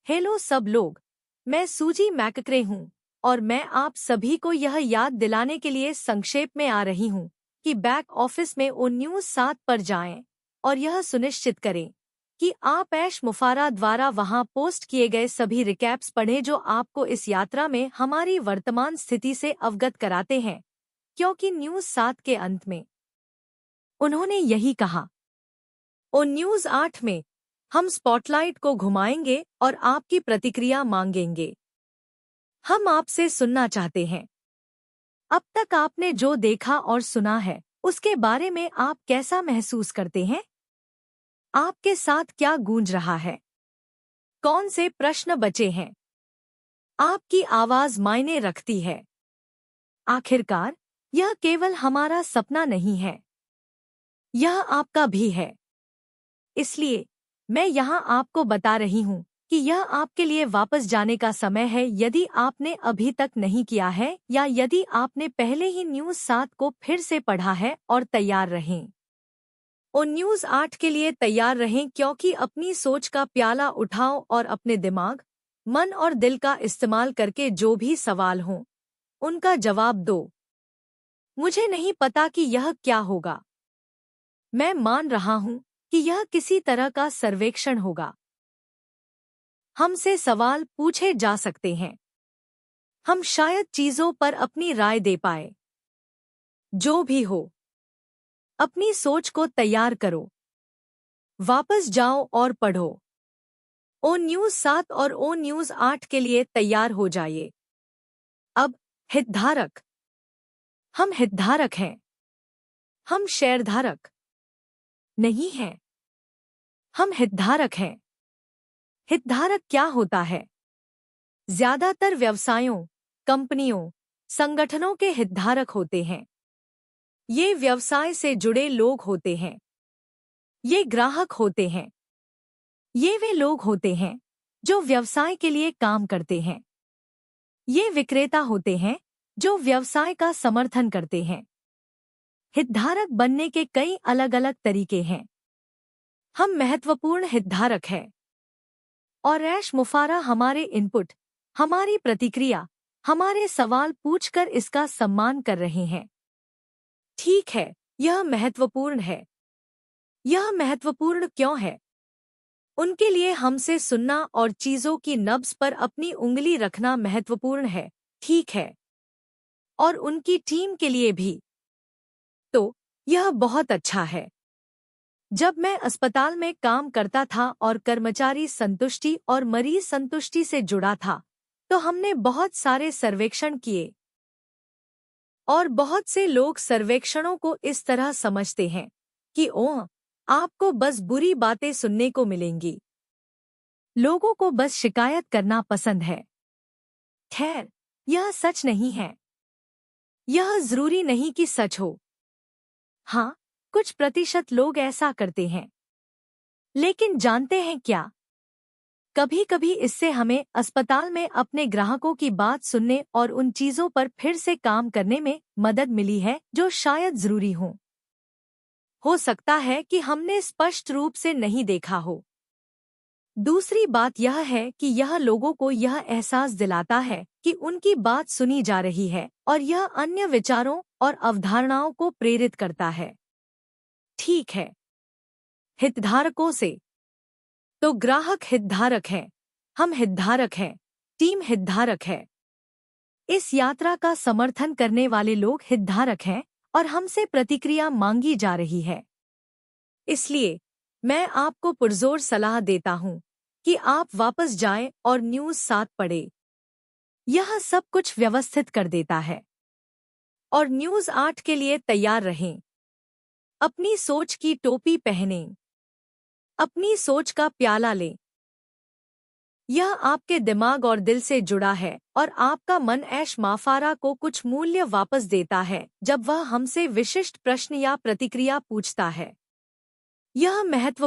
Hello सब लोग, मैं सूजी मैकक्रे हूँ और मैं आप सभी को यह याद दिलाने के लिए संक्षेप में आ रही हूँ कि बैक ऑफिस में ओ न्यूज़ 7 पर जाएं और यह सुनिश्चित करें कि आप ऐश मुफारा द्वारा वहां पोस्ट किए गए सभी रिकैप्स पढ़ें जो आपको इस यात्रा में हमारी वर्तमान स्थिति से अवगत कराते हैं, क्योंकि न्यूज़ 7 के अंत में उन्होंने यही कहा। ओ न्यूज़ 8 में हम स्पॉटलाइट को घुमाएंगे और आपकी प्रतिक्रिया मांगेंगे। हम आपसे सुनना चाहते हैं। अब तक आपने जो देखा और सुना है, उसके बारे में आप कैसा महसूस करते हैं? आपके साथ क्या गूंज रहा है? कौन से प्रश्न बचे हैं? आपकी आवाज मायने रखती है। आखिरकार, यह केवल हमारा सपना नहीं है, यह आपका भी है। इसलिए मैं यहाँ आपको बता रही हूँ कि यह आपके लिए वापस जाने का समय है यदि आपने अभी तक नहीं किया है या यदि आपने पहले ही न्यूज़ 7 को फिर से पढ़ा है और तैयार रहें। और न्यूज़ 8 के लिए तैयार रहें क्योंकि अपनी सोच का प्याला उठाओ और अपने दिमाग, मन और दिल का इस्तेमाल करके जो भी सवाल हों, उनका जवाब दो। मुझे नहीं पता कि यह क्या होगा। मैं मान रहा हूँ कि यह किसी तरह का सर्वेक्षण होगा। हमसे सवाल पूछे जा सकते हैं। हम शायद चीजों पर अपनी राय दे पाए। जो भी हो, अपनी सोच को तैयार करो। वापस जाओ और पढ़ो। ओ न्यूज़ 7 और ओ न्यूज़ 8 के लिए तैयार हो जाइए। अब हितधारक। हम हितधारक हैं। हम शेयरधारक नहीं हैं। हम हितधारक हैं। हितधारक क्या होता है? ज्यादातर व्यवसायों, कंपनियों, संगठनों के हितधारक होते हैं। ये व्यवसाय से जुड़े लोग होते हैं। ये ग्राहक होते हैं। ये वे लोग होते हैं जो व्यवसाय के लिए काम करते हैं। ये विक्रेता होते हैं जो व्यवसाय का समर्थन करते हैं। हितधारक बनने के कई अलग अलग तरीके हैं। हम महत्वपूर्ण हितधारक हैं और ऐश मुफारा हमारे इनपुट, हमारी प्रतिक्रिया, हमारे सवाल पूछकर इसका सम्मान कर रहे हैं। ठीक है, यह महत्वपूर्ण है। यह महत्वपूर्ण क्यों है? उनके लिए हमसे सुनना और चीजों की नब्ज पर अपनी उंगली रखना महत्वपूर्ण है, ठीक है? और उनकी टीम के लिए भी। तो यह बहुत अच्छा है। जब मैं अस्पताल में काम करता था और कर्मचारी संतुष्टि और मरीज संतुष्टि से जुड़ा था, तो हमने बहुत सारे सर्वेक्षण किए। और बहुत से लोग सर्वेक्षणों को इस तरह समझते हैं कि ओह, आपको बस बुरी बातें सुनने को मिलेंगी। लोगों को बस शिकायत करना पसंद है। खैर, यह सच नहीं है। यह जरूरी नहीं कि सच हो। हाँ, कुछ प्रतिशत लोग ऐसा करते हैं। लेकिन जानते हैं क्या? कभी-कभी इससे हमें अस्पताल में अपने ग्राहकों की बात सुनने और उन चीजों पर फिर से काम करने में मदद मिली है जो शायद जरूरी हो। हो सकता है कि हमने स्पष्ट रूप से नहीं देखा हो। दूसरी बात यह है कि यह लोगों को यह एहसास दिलाता है कि उनकी बात सुनी जा रही है और यह अन्य विचारों और अवधारणाओं को प्रेरित करता है। ठीक है। हितधारकों से। तो ग्राहक हितधारक है, हम हितधारक हैं, टीम हितधारक है। इस यात्रा का समर्थन करने वाले लोग हितधारक हैं और हमसे प्रतिक्रिया मांगी जा रही है। इसलिए मैं आपको पुरजोर सलाह देता हूं कि आप वापस जाएं और न्यूज़ 7 पढ़ें। यह सब कुछ व्यवस्थित कर देता है। और न्यूज़ 8 के लिए तैयार रहें। अपनी सोच की टोपी पहनें। अपनी सोच का प्याला लें। यह आपके दिमाग और दिल से जुड़ा है और आपका मन ऐश माफारा को कुछ मूल्य वापस देता है जब वह हमसे विशिष्ट प्रश्न या प्रतिक्रिया पूछता है। यह महत्व